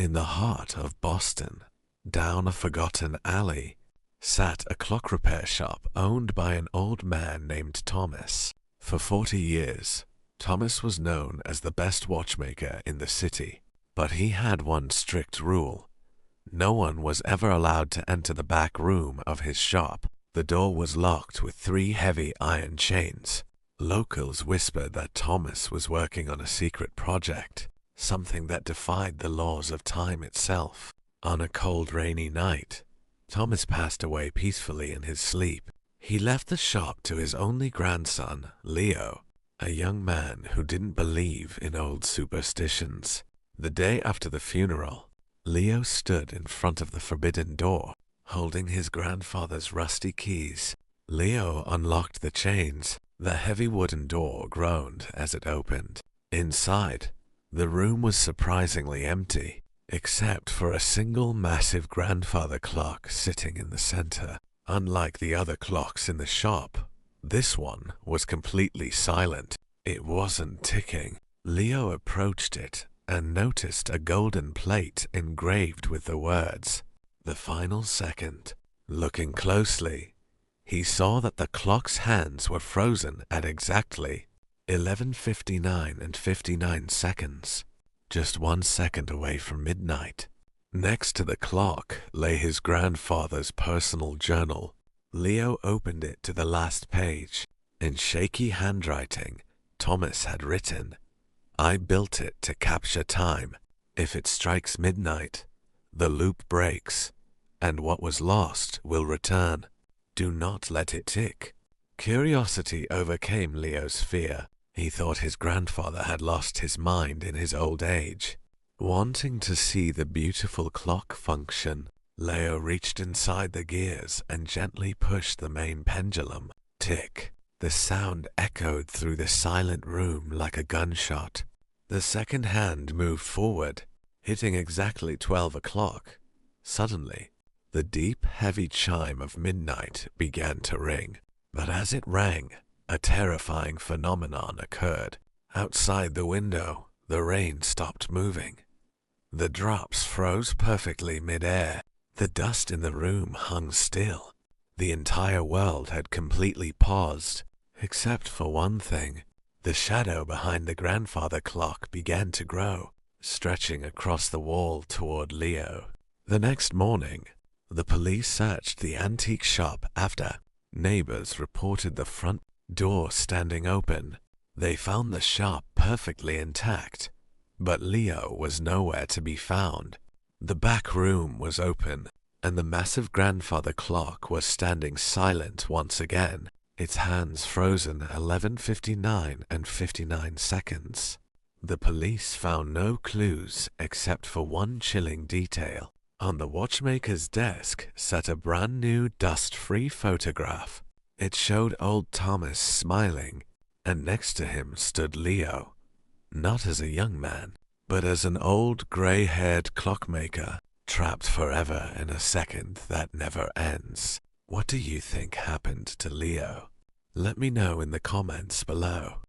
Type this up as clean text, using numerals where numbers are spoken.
In the heart of Boston, down a forgotten alley, sat a clock repair shop owned by an old man named Thomas. For 40 years, Thomas was known as the best watchmaker in the city, but he had one strict rule. No one was ever allowed to enter the back room of his shop. The door was locked with 3 heavy iron chains. Locals whispered that Thomas was working on a secret project, something that defied the laws of time itself. On a cold, rainy night, Thomas passed away peacefully in his sleep. He left the shop to his only grandson, Leo, a young man who didn't believe in old superstitions. The day after the funeral, Leo stood in front of the forbidden door, holding his grandfather's rusty keys. Leo unlocked the chains. The heavy wooden door groaned as it opened. Inside, the room was surprisingly empty, except for a single massive grandfather clock sitting in the center. Unlike the other clocks in the shop, this one was completely silent. It wasn't ticking. Leo approached it and noticed a golden plate engraved with the words, "The final second." Looking closely, he saw that the clock's hands were frozen at exactly 11:59 and 59 seconds, just 1 second away from midnight. Next to the clock lay his grandfather's personal journal. Leo opened it to the last page. In shaky handwriting, Thomas had written, "I built it to capture time. If it strikes midnight, the loop breaks, and what was lost will return. Do not let it tick." Curiosity overcame Leo's fear. He thought his grandfather had lost his mind in his old age. Wanting to see the beautiful clock function, Leo reached inside the gears and gently pushed the main pendulum. Tick. The sound echoed through the silent room like a gunshot. The second hand moved forward, hitting exactly 12 o'clock. Suddenly, the deep, heavy chime of midnight began to ring. But as it rang, a terrifying phenomenon occurred. Outside the window, the rain stopped moving. The drops froze perfectly mid-air. The dust in the room hung still. The entire world had completely paused, except for one thing. The shadow behind the grandfather clock began to grow, stretching across the wall toward Leo. The next morning, the police searched the antique shop after neighbors reported the front door standing open. They found the shop perfectly intact, but Leo was nowhere to be found. The back room was open, and the massive grandfather clock was standing silent once again, its hands frozen 11:59 and 59 seconds. The police found no clues except for one chilling detail. On the watchmaker's desk sat a brand new dust-free photograph. It showed old Thomas smiling, and next to him stood Leo, not as a young man, but as an old gray-haired clockmaker, trapped forever in a second that never ends. What do you think happened to Leo? Let me know in the comments below.